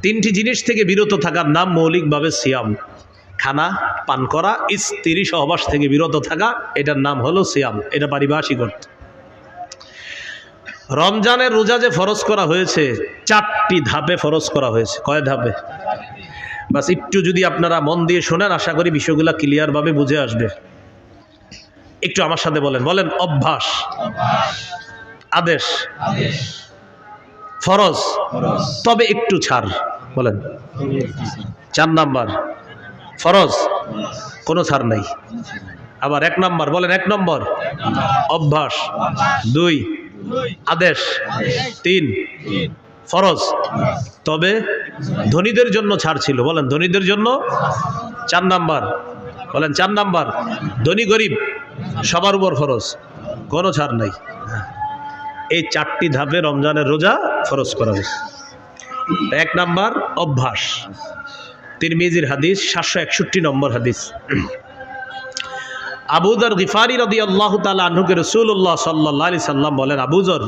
তিনটি জিনিস থেকে বিরত থাকার নাম মৌলিকভাবে সিয়াম। খানা পান করা, স্ত্রী সহবাস থেকে বিরত থাকা, এটার নাম হলো সিয়াম। এটা পারিভাষিক অর্থ। রমজানের রোজা যে ফরজ করা হয়েছে 4টি ধাপে ফরজ করা হয়েছে। কয় ধাপে? বাস একটু যদি আপনারা মন দিয়ে শোনেন, আশা করি বিষয়গুলো ক্লিয়ারভাবে বুঝে আসবে। একটু আমার সাথে বলেন বলেন অভ্যাস, আদেশ, ফরজ, তবে একটু ছাড়। বলেন 4 নাম্বার ফরজ, কোনো ছাড় নাই। আবার 1 নাম্বার বলেন, 1 নম্বর অভ্যাস, 2 আদেশ, 3 ফরজ, তবে ধনীদের জন্য ছাড় ছিল। বলেন ধনীদের জন্য। 4 নাম্বার বলেন, 4 নাম্বার ধনী গরিব সবার উপর ফরজ, কোনো ছাড় নাই। এই 4টি ধাপে রমজানের রোজা ফরজ করা হয়েছে। 1 নাম্বার অভ্যাস, তিরমিজির হাদিস, 761 নম্বর হাদিস। আবু যর গিফারি রাদিয়াল্লাহু তাআলা আনহুকে রাসূলুল্লাহ সাল্লাল্লাহু আলাইহি সাল্লাম বলেন, আবু যর,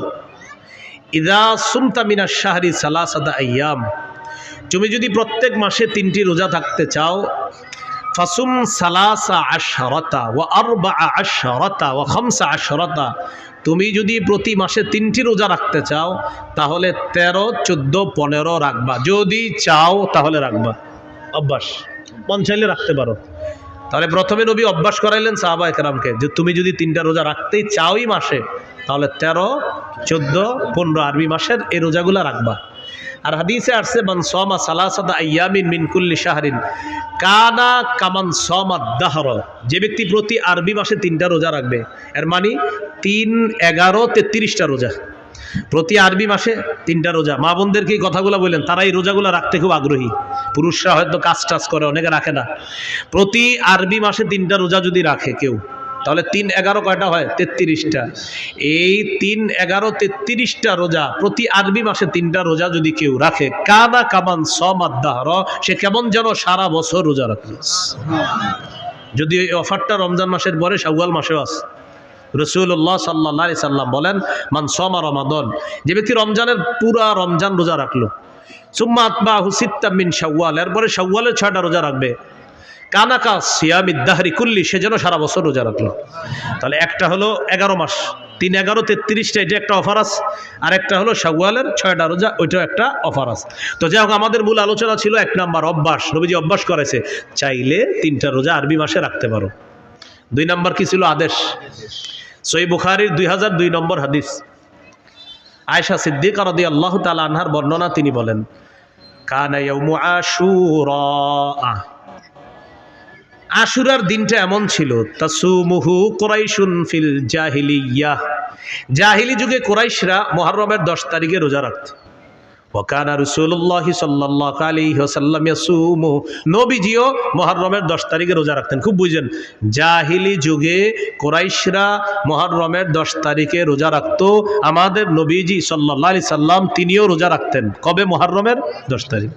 ইযা সুমতা মিনাশ শাহরি সালাসাতা আইয়াম, তুমি যদি প্রত্যেক মাসে 3টি রোজা থাকতে চাও, ফাসুম সালাসা আশরাতা ওয়া আরবাআ আশরাতা ওয়া খামসা আশরাতা, তুমি যদি প্রতি মাসে 3টি রোজা রাখতে চাও তাহলে 13, 14, 15 রাখবা। যদি চাও তাহলে রাখবা। অভ্যাস, মন চাইলে রাখতে পারো। তাহলে প্রথমে নবী অভ্যাস করাইলেন সাহাবায়ে কেরামকে যে তুমি যদি 3টা রোজা রাখতেই চাওই মাসে, তাহলে 13, 14, 15 আরবি মাসের এই রোজাগুলো রাখবা। আর হাদিসে আসছে, মান সামা সালাসাতা আইয়ামিন মিন কুল্লি শাহরিন কানা কামান সামা দাহর, যে ব্যক্তি প্রতি আরবি মাসে 3টা রোজা রাখবে, এর মানে 3, 11, 33টা রোজা। প্রতি আরবি মাসে 3টা রোজা। মা বোনদেরকে এই কথাগুলো বললেন, তারা এই রোজাগুলো রাখতে খুব আগ্রহী। পুরুষরা হয়তো কাজ টাজ করে, অনেকে রাখে না। প্রতি আরবি মাসে 3টা রোজা যদি রাখে কেউ, তাহলে 3, 11 কয়টা হয়? 33টা। এই 3, 11, 33টা রোজা, প্রতি আরবি মাসে 3টা রোজা যদি কেউ রাখে, কানা কামান সামাদ দাহর, সে কেমন যেন সারা বছর রোজা রাখে। যদি এই অফারটা রমজান মাসের পরে শাওয়াল মাসেও আছে। রাসূলুল্লাহ সাল্লাল্লাহু আলাইহি সাল্লাম বলেন, মান সামা রমাদান, যে ব্যক্তি রমজানের পুরা রমজান রোজা রাখলো, সুম্মা আতবাহু সিত্তাম মিন শাওয়াল, এরপরে শাওয়ালের 6টা রোজা রাখবে, কানাকা সিয়ামিদ দাহরি কুল্লি, সে যেন সারা বছর রোজা রাখলো। তাহলে একটা হলো 11 মাস, 3, 11, 33টা, এটা একটা অফার আছে। আর একটা হলো শাওয়ালের 6টা রোজা, ওইটাও একটা অফার আছে। তো যাই হোক, আমাদের মূল আলোচনা ছিল 1 নাম্বার অভ্যাস। নবীজি অভ্যাস করেছে, চাইলে 3টা রোজা আরবি মাসে রাখতে পারো। 2 নাম্বার কি ছিল? আদেশ। সহিহ বুখারীর 2002 নম্বর হাদিস, আয়েশা সিদ্দিকা রাদিয়াল্লাহু তাআলা আনহার বর্ণনা, তিনি বলেন, কানা ইয়াউমু আশুরা, আশুরার দিনটা এমন ছিল, তাসুমুহু কুরাইশুন ফিল জাহিলিয়াহ, জাহিলি যুগে কুরাইশরা মুহররমের 10 তারিখে রোজা রাখত। ওয়া কানা রাসূলুল্লাহ সাল্লাল্লাহু আলাইহি ওয়াসাল্লাম ইয়াসুমু, নবীজিও মুহররমের 10 তারিখে রোজা রাখতেন। খুব বুঝেন, জাহিলি যুগে কুরাইশরা মুহররমের 10 তারিখে রোজা রাখতো। আমাদের নবীজি সাল্লাল্লাহু আলাইহি সাল্লাম তিনিও রোজা রাখতেন। কবে? মুহররমের 10 তারিখ।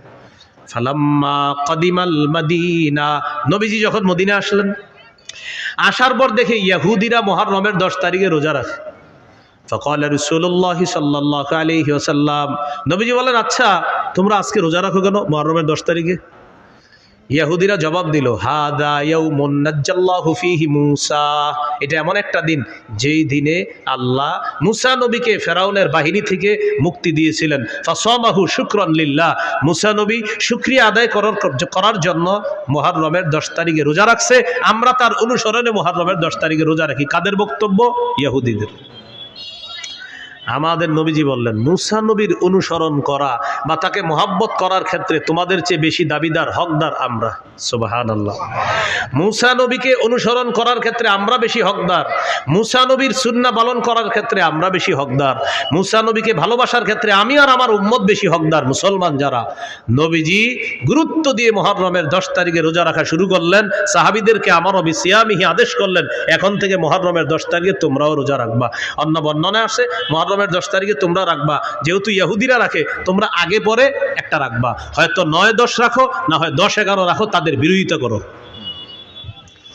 ফালাম্মা কাদিমাল মাদিনা, নবীজি যখন মদিনা আসলেন, আসার পর দেখে ইহুদিরা মুহররমের 10 তারিখে রোজা রাখে। ফাকালা রাসূলুল্লাহ সাল্লাল্লাহু আলাইহি ওয়াসাল্লাম, নবীজি বলেন, আচ্ছা তোমরা আজকে রোজা রাখো কেন মুহররমের 10 তারিখে? ইহুদিরা জবাব দিল, হাদা ইয়াউমুন নাজ্জাল্লাহু ফীহি মূসা, এটা এমন একটা দিন যেই দিনে আল্লাহ মূসা নবীকে ফেরাউনের বাহিনী থেকে মুক্তি দিয়েছিলেন। ফাসামাহু শুকরান লিল্লাহ, মূসা নবী শুকরিয়া আদায় করার জন্য মুহররমের 10 তারিখে রোজা রাখছে। আমরা তার অনুসরণে মুহররমের 10 তারিখে রোজা রাখি। কাদের বক্তব্য? ইহুদিদের। আমাদের নবীজি বললেন, মূসা নবীর অনুসরণ করা বা তাকে মহব্বত করার ক্ষেত্রে তোমাদের চেয়ে বেশি দাবিদার, হকদার আমরা। সুবহানাল্লাহ। মূসা নবীকে অনুসরণ করার ক্ষেত্রে আমরা বেশি হকদার। মূসা নবীর সুন্নাহ পালন করার ক্ষেত্রে আমরা বেশি হকদার। মূসা নবীকে ভালোবাসার ক্ষেত্রে আমি আর আমার উম্মত বেশি হকদার, মুসলমান যারা। নবীজি গুরুত্ব দিয়ে মুহররমের 10 তারিখে রোজা রাখা শুরু করলেন। সাহাবীদেরকে আমারও বিসিয়ামিহি আদেশ করলেন, এখন থেকে মুহররমের 10 তারিখে তোমরাও রোজা রাখবা। অন্য বর্ণনায় আসে মুহররমের 10 তারিখে তোমরা রাখবা, যেহেতু ইহুদিরা রাখে তোমরা আগে পরে একটা রাখবা, হয়তো 9, 10 রাখো, না হয় 10, 11 রাখো, তাদের বিরোধিতা করো।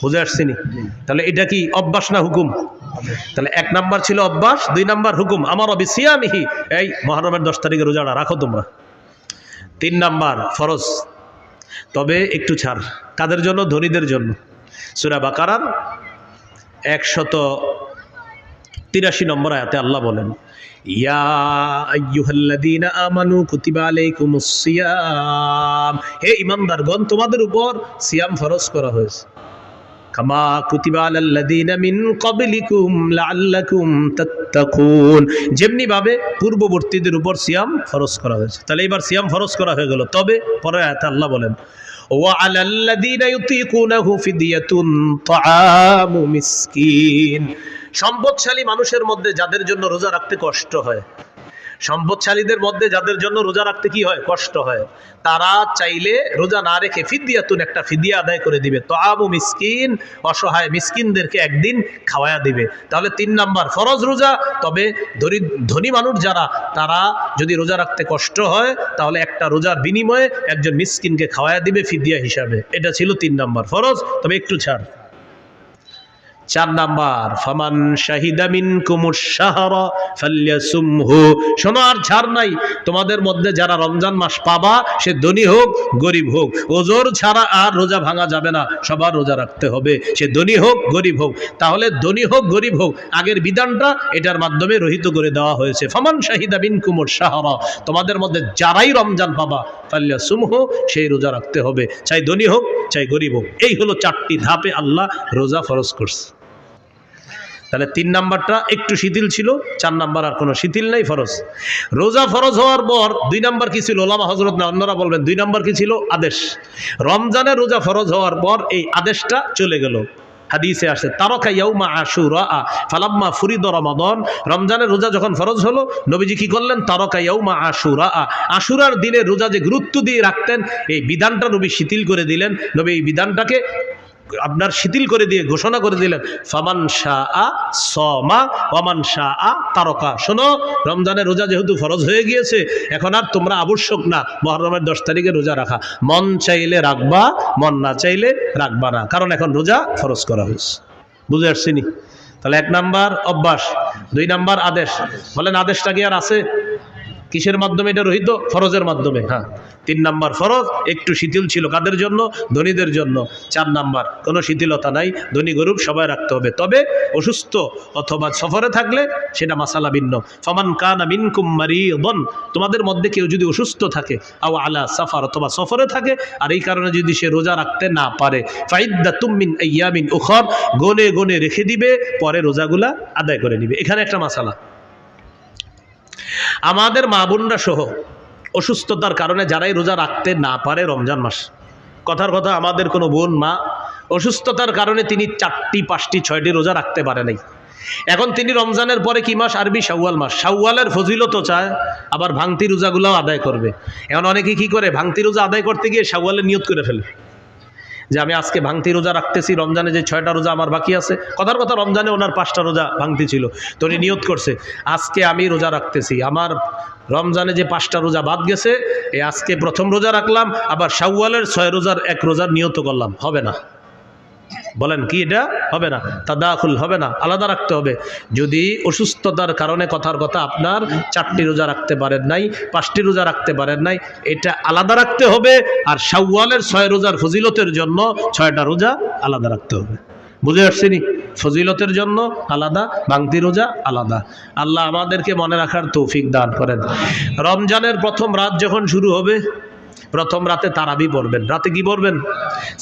বুঝে আসছিনি? তাহলে এটা কি অভ্যাস না হুকুম? তাহলে 1 নাম্বার ছিল অভ্যাস, 2 নাম্বার হুকুম। আমারও বিসিয়ামিহি, এই মুহররমের 10 তারিখে রোজাটা রাখো তোমরা। 3 নাম্বার ফরজ, তবে একটু ছাড়। কাদের জন্য? ধনীদের জন্য। সূরা বাকারার 183 নম্বর আয়াতে আল্লাহ বলেন, ইয়া আইয়ুহাল্লাযীনা আমানু কুতিবা আলাইকুমুস সিয়াম, হে ঈমানদারগণ তোমাদের উপর সিয়াম ফরজ করা হয়েছে। কামা কুতিবা আলাল্লাযীনা মিন ক্বাবলিকুম লাআল্লাকুম তাত্তাকুন, যেমনি ভাবে পূর্ববর্তীদের উপর সিয়াম ফরজ করা হয়েছে। তাহলে এবার সিয়াম ফরজ করা হয়ে গেল। তবে পরের আয়াতে আল্লাহ বলেন, ওয়া আলাল্লাযীনা ইউতীকুনাহু ফিদিয়াতুন তাআমু মিসকিন, সম্পদশালী মানুষের মধ্যে যাদের জন্য রোজা রাখতে কষ্ট হয়, সম্পদশালীদের মধ্যে যাদের জন্য রোজা রাখতে কি হয়? কষ্ট হয়, তারা চাইলে রোজা না রেখে ফিদিয়াতুন, একটা ফিদিয়া আদায় করে দিবে। তাআমু মিসকিন, অসহায় মিসকিনদেরকে একদিন খাওয়ায়া দিবে। তাহলে 3 নাম্বার ফরজ রোজা, তবে ধনী মানুষ যারা, তারা যদি রোজা রাখতে কষ্ট হয় তাহলে একটা রোজার বিনিময়ে একজন মিসকিনকে খাওয়ায়া দিবে ফিদিয়া হিসাবে। এটা ছিল 3 নাম্বার ফরজ, তবে একটু ছাড়। 4 নাম্বার, ফামান শাহিদা মিনকুমুশ শাহরা ফালইয়াসুমহু, শোনো আর ছাড় নাই, তোমাদের মধ্যে যারা রমজান মাস পাবা, সে ধনী হোক গরিব হোক, ওজোর ছাড়া আর রোজা ভাঙা যাবে না, সবার রোজা রাখতে হবে, সে ধনী হোক গরিব হোক। তাহলে ধনী হোক গরিব হোক, আগের বিধানটা এটার মাধ্যমে রহিত করে দেওয়া হয়েছে। ফামান শাহিদা মিনকুমুশ শাহরা, তোমাদের মধ্যে যারাই রমজান পাবা, ফালইয়াসুমহু, সেই রোজা রাখতে হবে, চাই ধনী হোক চাই গরিব হোক। এই হলো 4টি ধাপে আল্লাহ রোজা ফরজ করছে। তাহলে 3 নাম্বারটা একটু শিথিল ছিল, 4 নাম্বার আর কোনো শিথিল নাই, ফরজ। রোজা ফরজ হওয়ার পর 2 নাম্বার কি ছিল? ওলামা হযরত না অন্যরা বলবেন 2 নাম্বার কি ছিল? আদেশ। রমজানের রোজা ফরজ হওয়ার পর এই আদেশটা চলে গেল। হাদিসে আসে, তারাকা ইয়াউমা আশুরা ফালাম্মা ফুরিদা রমাদান, রমজানের রোজা যখন ফরজ হলো, নবীজি কি করলেন? তারাকা ইয়াউমা আশুরা, আশুরার দিনে রোজা যে গুরুত্ব দিয়ে রাখতেন, এই বিধানটা নবী শিথিল করে দিলেন। নবী এই বিধানটাকে আপনার শিথিল করে দিয়ে ঘোষণা করে দিলেন, ফামান শাআ সামা ওয়ামান শাআ তারাকা। শোনো, রমজানের রোজা যেহেতু ফরজ হয়ে গিয়েছে, এখন আর তোমরা আবশ্যক না মুহররমের 10 তারিখে রোজা রাখা, মন চাইলে রাখবা, মন না চাইলে রাখবা না, কারণ এখন রোজা ফরজ করা হয়েছে। বুঝে আসছিনি? তাহলে 1 নাম্বার অভ্যাস, 2 নাম্বার আদেশ। বলেন আদেশটা কি আর আছে? কিসের মাধ্যমে এটা রহিত? ফরজের মাধ্যমে। হ্যাঁ, 3 নাম্বার ফরজ, একটু শিথিল ছিল কাদের জন্য? ধনীদের জন্য। 4 নাম্বার কোনো শিথিলতা নাই, ধনী গরিব সবাই রাখতে হবে, তবে অসুস্থ অথবা সফরে থাকলে সেটা মাসালা ভিন্ন। ফামান কানা মিনকুম মারিদান, তোমাদের মধ্যে কেউ যদি অসুস্থ থাকে, আও আলা সাফার, অথবা সফরে থাকে, আর এই কারণে যদি সে রোজা রাখতে না পারে, ফাইদ্দাতুম মিন আইয়ামিন উখর, গনে গনে রেখে দিবে, পরে রোজাগুলা আদায় করে নিবে। এখানে একটা মাসালা, আমাদের মা বোনরা সহ অসুস্থতার কারণে যারাই রোজা রাখতে না পারে রমজান মাস, কথার কথা আমাদের কোনো বোন মা অসুস্থতার কারণে তিনি 4টি 5টি 6টি রোজা রাখতে পারে নাই, এখন তিনি রমজানের পরে কি মাস? আরবি শাওয়াল মাস। শাওয়ালের ফজিলতও চায়, আবার ভাঙতি রোজাগুলোও আদায় করবে। এখন অনেকে কি করে? ভাঙতি রোজা আদায় করতে গিয়ে শাওয়ালের নিয়ত করে ফেলে যে আমি আজকে ভাঙতি রোজা রাখতেছি, রমজানে যে 6টা রোজা আমার বাকি আছে, কথার কথা রমজানে ওনার 5টা রোজা ভাঙতি ছিল, তো উনি নিয়ত করছে আজকে আমি রোজা রাখতেছি, আমার রমজানে যে 5টা রোজা বাদ গেছে, এই আজকে প্রথম রোজা রাখলাম, আবার শাওয়ালের 6 রোজার 1 রোজার নিয়ত করলাম। হবে না? বলেন কি এটা হবে না? তাদাখুল হবে না, আলাদা রাখতে হবে। যদি অসুস্থতার কারণে কথার কথা আপনার 4টি রোজা রাখতে পারেন নাই, 5টি রোজা রাখতে পারেন নাই, এটা আলাদা রাখতে হবে। আর শাওয়ালের 6 রোজার ফজিলতের জন্য 6টা রোজা আলাদা রাখতে হবে। বুঝে আসছেনি? ফজিলতের জন্য আলাদা, ভাঙতি রোজা আলাদা। আল্লাহ আমাদেরকে মনে রাখার তৌফিক দান করেন। রমজানের প্রথম রাত যখন শুরু হবে, প্রথম রাতে তারাবি পড়বেন। রাতে কি পড়বেন?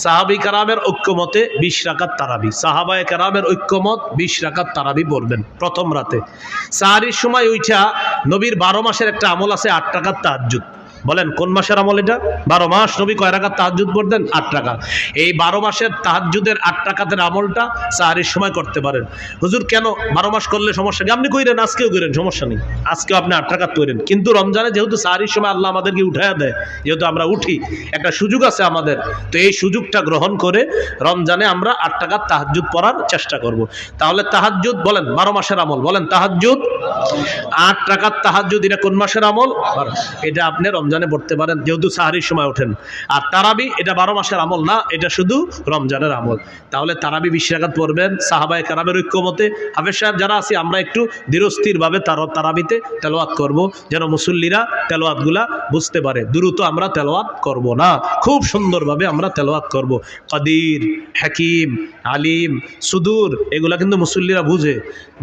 সাহাবী কেরামের ঐক্যমতে 20 রাকাত তারাবি, সাহাবায়ে কেরামের ঐক্যমত 20 রাকাত তারাবি পড়বেন প্রথম রাতে। সাহারির সময় উঠা নবীর 12 মাসের একটা আমল আছে, 8 রাকাত তাহাজ্জুদ। বলেন কোন মাসের আমল এটা? 12 মাস নবী কয় রাকাত তাহাজ্জুদ পড়তেন? 8 রাকাত। এই 12 মাসের তাহাজ্জুদের 8 রাকাতের আমলটা সাহারির সময় করতে পারেন। হুজুর কেন 12 মাস করলে সমস্যা কি? আপনি কইরেন, আজকেও করেন, সমস্যা নেই, আজকেও আপনি 8 রাকাত করেন। কিন্তু রমজানে যেহেতু সাহারির সময় আল্লাহ আমাদেরকে উঠাইয়া দেয়, যেহেতু আমরা উঠি, একটা সুযোগ আছে আমাদের, তো এই সুযোগটা গ্রহণ করে রমজানে আমরা 8 রাকাত তাহাজ্জুদ পড়ার চেষ্টা করব। তাহলে তাহাজ্জুদ বলেন 12 মাসের আমল, বলেন তাহাজ্জুদ 8 রাকাত তাহাজ্জুদ, এটা কোন মাসের আমল? এটা আপনি রমজান রমজানে পড়তে পারেন, যেহেতু সাহারির সময় ওঠেন। আর তারাবি এটা 12 মাসের আমল না, এটা শুধু রমজানের আমল। তাহলে তারাবি 20 রাকাত পড়বেন সাহাবায়ে কেরামের ঐক্যমতে। হাফেজ সাহেব যারা আছি আমরা একটু ধীরস্থিরভাবে তারাবিতে তেলাওয়াত করব, যেন মুসল্লিরা তেলাওয়াতগুলা বুঝতে পারে। দ্রুত আমরা তেলাওয়াত করব না, খুব সুন্দরভাবে আমরা তেলাওয়াত করব। কাদির, হাকিম, আলিম, সুদূর এগুলা কিন্তু মুসল্লিরা বুঝে।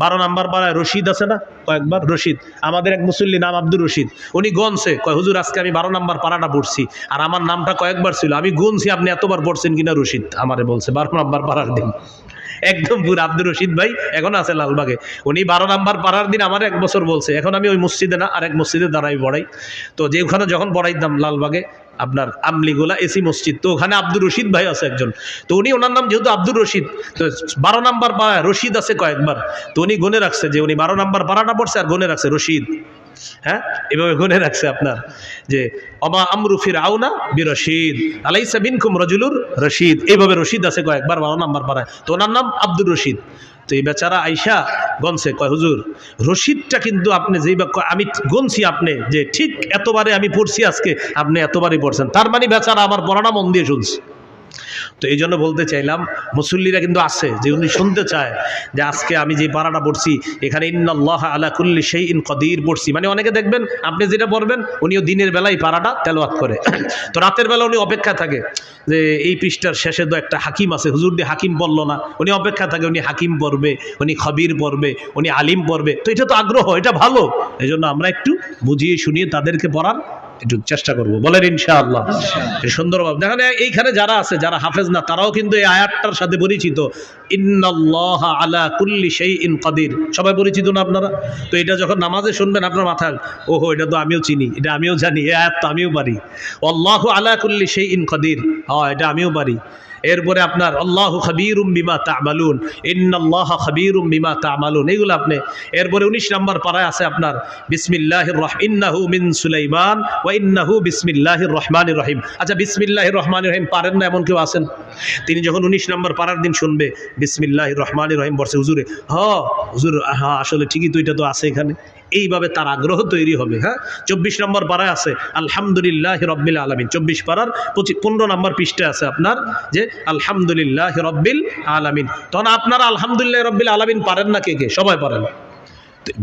12 নম্বর পাড়ায় রশিদ আছে না, কয়েকবার রশিদ, আমাদের এক মুসল্লি নাম আব্দুর রশিদ, উনি গনছে, কয় হুজুর আজকে আমি 12 নম্বর পাড়াটা পড়ছি, আর আমার নামটা কয়েকবার ছিল, আমি গুনছি আপনি এতবার পড়ছেন কিনা রশিদ আমারে বলছে 12 নম্বর পাড়ার দিন। একদম পুরো আব্দুর রশিদ ভাই এখন আছে লালবাগে, উনি 12 নম্বর পাড়ার দিন আমার 1 বছর বলছে। এখন আমি ওই মসজিদে না, আরেক মসজিদে দাঁড়াই পড়াই। তো যে ওখানে যখন পড়াইতাম লালবাগে আপনার আমলিগোলা এসি মসজিদ, তো ওখানে আব্দুর রশিদ ভাই আছে একজন, তো উনি ওনার নাম যেহেতু আব্দুর রশিদ, তো 12 নম্বর পাড়ায় রশিদ আছে কয়েকবার, তো উনি গুনে রাখছে যে উনি 12 নম্বর পাড়াটা পড়ছে আর গুনে রাখছে রশিদ। হ্যাঁ, এভাবে গুনে রাখছে আপনার যে অমা আমরু ফিরআউনা বিরশিদ আলাইসা মিনকুম রাজুলুর রশিদ, এইভাবে রশিদ আছে কয়েকবার 12 নম্বর পাড়ায়, তো ওনার নাম আব্দুর রশিদ। তো এই বেচারা আইসা গনছে, কয় হুজুর রশিদটা কিন্তু আপনি যেই বা আমি গনছি আপনি যে ঠিক এতবারে আমি পড়ছি আজকে, আপনি এতবারই পড়ছেন, তার মানে বেচারা আমার পড়াটা মন দিয়ে শুনছে। তো এই জন্য বলতে চাইলাম মুসল্লিরা কিন্তু আছে যে উনি শুনতে চায় যে আজকে আমি যে পারাটা পড়ছি এখানে ইন্নাল্লাহ আলা কুল্লি শাইইন কাদির পড়ছি, মানে অনেকে দেখবেন আপনি যেটা পড়বেন উনিও দিনের বেলায় পারাটা তেলাওয়াত করে, তো রাতের বেলা উনি অপেক্ষা থাকে যে এই পৃষ্ঠার শেষে তো একটা হাকিম আছে, হুজুর দিয়ে হাকিম পড়লো না, উনি অপেক্ষা থাকে উনি হাকিম পড়বে, উনি খবির পড়বে, উনি আলিম পড়বে। তো এটা তো আগ্রহ, এটা ভালো, এই জন্য আমরা একটু বুঝিয়ে শুনিয়ে তাদেরকে পড়ার একটু চেষ্টা করবো, বলেন ইনশাআল্লাহ। সুন্দরভাবে দেখেন এইখানে যারা আছে যারা হাফেজ না তারাও কিন্তু এই আয়াতটার সাথে পরিচিত, ইন্নাল্লাহ আলা কুল্লি শাইইন কাদির, সবাই পরিচিত না আপনারা? তো এটা যখন নামাজে শুনবেন আপনার মাথায় ওহো এটা তো আমিও চিনি, এটা আমিও জানি, এই আয়াত তো আমিও পারি, আল্লাহু আলা কুল্লি শাইইন কাদির, হ্যাঁ এটা আমিও পারি। এরপরে আপনার আল্লাহু খাবীরুম বিমা তা'মালুন, ইন্নাল্লাহা খাবীরুম বিমা তা'মালুন, এইগুলো আপনি। এরপরে 19 নম্বর পারায় আছে আপনার বিসমিল্লাহির রহমানির ইন্নাহু মিন সুলাইমান ওয়া ইন্নাহু বিসমিল্লাহির রহমানির রহিম। আচ্ছা বিসমিল্লাহির রহমানির রহিম পারেন না এমন কেউ আছেন? তিনি যখন 19 নম্বর পারার দিন শুনবে বিসমিল্লাহির রহমানির রহিম বলছে হুজুরে হুজুর হ্যাঁ আসলে ঠিকই তো, এটা তো আছে এখানে, এইভাবে তার আগ্রহ তৈরি হবে। হ্যাঁ 24 নম্বর পারায় আছে আলহামদুলিল্লাহ রব্বিল আলামিন, 24 পারার 15 নম্বর পৃষ্ঠায় আছে আপনার যে আলহামদুলিল্লাহ রব্বিল আলামিন। তখন আপনারা আলহামদুলিল্লাহ রব্বিল আলামিন পারেন না কে কে? সবাই পারেন।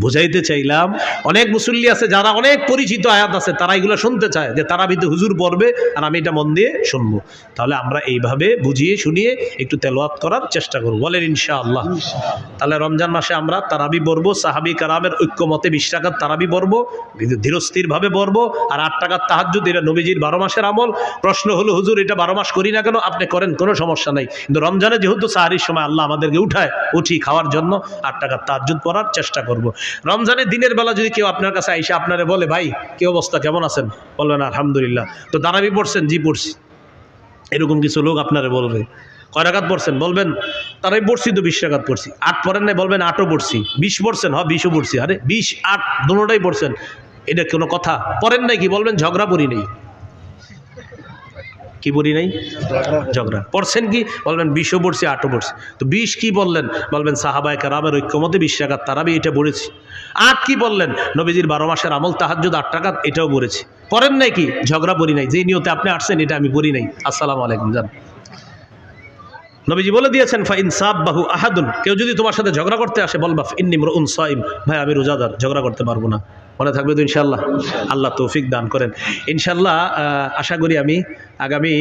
বুঝাইতে চাইলাম অনেক মুসল্লি আছে যারা অনেক পরিচিত আয়াত আছে, তারা এগুলো শুনতে চায় যে তারাবিতে হুজুর পড়বে আর আমি এটা মন দিয়ে শুনবো। তাহলে আমরা এইভাবে বুঝিয়ে শুনিয়ে একটু তেলাওয়াত করার চেষ্টা করব, বলেন ইনশাআল্লাহ। তাহলে রমজান মাসে আমরা তারাবি পড়বো, সাহাবী কারামের ঐক্যমতে 20 রাকাত তারাবি পড়বো, ধীরস্থিরভাবে পড়বো। আর 8 রাকাত তাহাজ্জুদ, এটা নবীজির 12 মাসের আমল। প্রশ্ন হলো হুজুর এটা 12 মাস করি না কেন? আপনি করেন, কোনো সমস্যা নাই, কিন্তু রমজানে যেহেতু সাহারির সময় আল্লাহ আমাদেরকে উঠি খাওয়ার জন্য 8 রাকাত তাহাজ্জুদ পড়ার চেষ্টা করব। রমজানের দিনের বেলা যদি কেউ আপনার কাছে আইসা আপনারে বলে ভাই কি অবস্থা, কেমন আছেন, বলবেন আলহামদুলিল্লাহ, তো তারাবি পড়ছেন? জি পড়ছি। এরকম কিছু লোক আপনারে বলবে কয় রাকাত পড়ছেন, বলবেন তারাবি পড়ছি তো 20 রাকাত পড়ছি। 8 পড়েন নাই, বলবেন 8ও পড়ছি। 20 পড়ছেন? হ্যাঁ 20ও পড়ছি। আরে 20 8 দুটোটাই পড়ছেন, এটা কোনো কথা? পড়েন নাই কি? বলবেন ঝগড়া পড়ি নেই। কি পড়ি নাই? ঝগড়া। পড়ছেন কি? বলবেন 20ও পড়ছি 8ও পড়ছি। তো 20 কি বললেন? বলবেন সাহাবায়ে কেরামের ঐক্যমতে 20 রাকাত তারাবি এটা পড়েছি। 8 কি বললেন? নবীজির 12 মাসের আমল তাহাজ্জুদ 8 রাকাত, এটাও পড়েছি। পড়েন নাই কি? ঝগড়া পড়ি নাই, যে নিয়তে আপনি আসছেন এটা আমি পড়ি নাই। আসসালামু আলাইকুম জান। নবীজি বলে দিয়েছেন ফাইন সাব্বাহু আহাদুন, কেউ যদি তোমার সাথে ঝগড়া করতে আসে বলবা ইন্নী ইমরুন সাইম, ভাই আমি রোজাদার, ঝগড়া করতে পারবো না। মনে থাকবে তো ইনশাআল্লাহ? আল্লাহ তৌফিক দান করেন ইনশাআল্লাহ। আশা করি আমি আগামী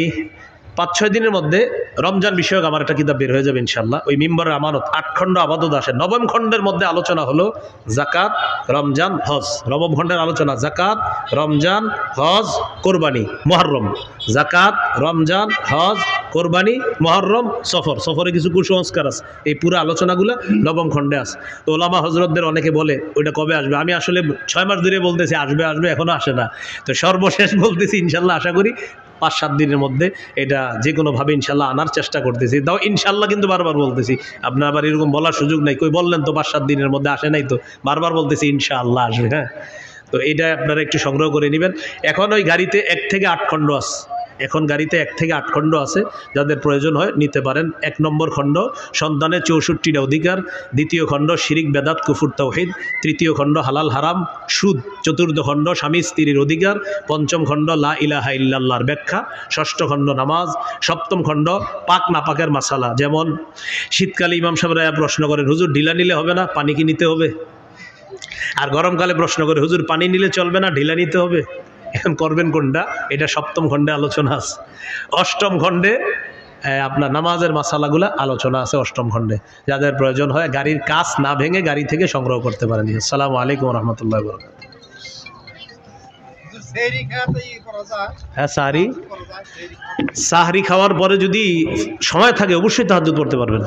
5-6 দিনের মধ্যে রমজান বিষয়ক আমার একটা কিতাব বের হয়ে যাবে ইনশাআল্লাহ। ওই মিম্বরের আমানত 8 খণ্ড আবাদত আসে। 9ম খণ্ডের মধ্যে আলোচনা হলো জাকাত, রমজান, হজ। 9ম খণ্ডের আলোচনা জাকাত, রমজান, হজ, কোরবানি, মুহররম। জাকাত, রমজান, হজ, কোরবানি, মুহররম, সফর। সফরে কিছু কুসংস্কার আছে, এই পুরো আলোচনাগুলো 9ম খণ্ডে আছে। তো ওলামা হজরতদের অনেকে বলে ওইটা কবে আসবে, আমি আসলে 6 মাস ধরে বলতেছি আসবে আসবে, এখনো আসে না। তো সর্বশেষ বলতেছি ইনশাআল্লাহ আশা করি 5-7 দিনের মধ্যে এটা যে কোনোভাবে ইনশাল্লাহ আনার চেষ্টা করতেছি। তাও ইনশাল্লাহ কিন্তু বারবার বলতেছি, আপনার আবার এরকম বলার সুযোগ নাই। কই বললেন তো 5-7 দিনের মধ্যে আসে নাই, তো বারবার বলতেছি ইনশাআল্লাহ আসবে। হ্যাঁ, তো এইটা আপনারা একটু সংগ্রহ করে নেবেন। এখন ওই গাড়িতে 1 থেকে 8 খণ্ড আছে, এখন গাড়িতে 1 থেকে 8 খণ্ড আছে, যাদের প্রয়োজন হয় নিতে পারেন। 1 নম্বর খণ্ড সন্তানের 64টা অধিকার, 2য় খণ্ড শিরিক বেদাত কুফর তাওহীদ, 3য় খণ্ড হালাল হারাম সুদ, 4র্থ খণ্ড স্বামী স্ত্রীর অধিকার, 5ম খণ্ড লা ইলাহা ইল্লাল্লাহর ব্যাখ্যা, 6ষ্ঠ খণ্ড নামাজ, 7ম খণ্ড পাক নাপাকের মাসালা। যেমন শীতকালে ইমাম সাহেবরা প্রশ্ন করেন, হুজুর ঢিলা নিলে হবে না, পানি কি নিতে হবে? আর গরমকালে প্রশ্ন করে, হুজুর পানি নিলে চলবে না, ঢিলা নিতে হবে। এখন করবেন কোনটা? এটা 7ম খণ্ডে আলোচনা আছে। 8ম খণ্ডে আপনার নামাজের মাসালাগুলো আলোচনা আছে 8ম খণ্ডে। যাদের প্রয়োজন হয় গাড়ির কাচ না ভেঙে গাড়ি থেকে সংগ্রহ করতে পারেন। আসসালামু আলাইকুম রহমতুল্লাহ বরকাত। হ্যাঁ, সাহরি খাওয়ার পরে যদি সময় থাকে অবশ্যই তাহাজ্জুদ পড়তে পারবেন।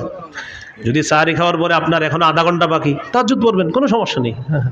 যদি সাহরি খাওয়ার পরে আপনার এখনো আধা ঘন্টা বাকি, তাহাজ্জুদ পড়বেন, কোনো সমস্যা নেই। হ্যাঁ।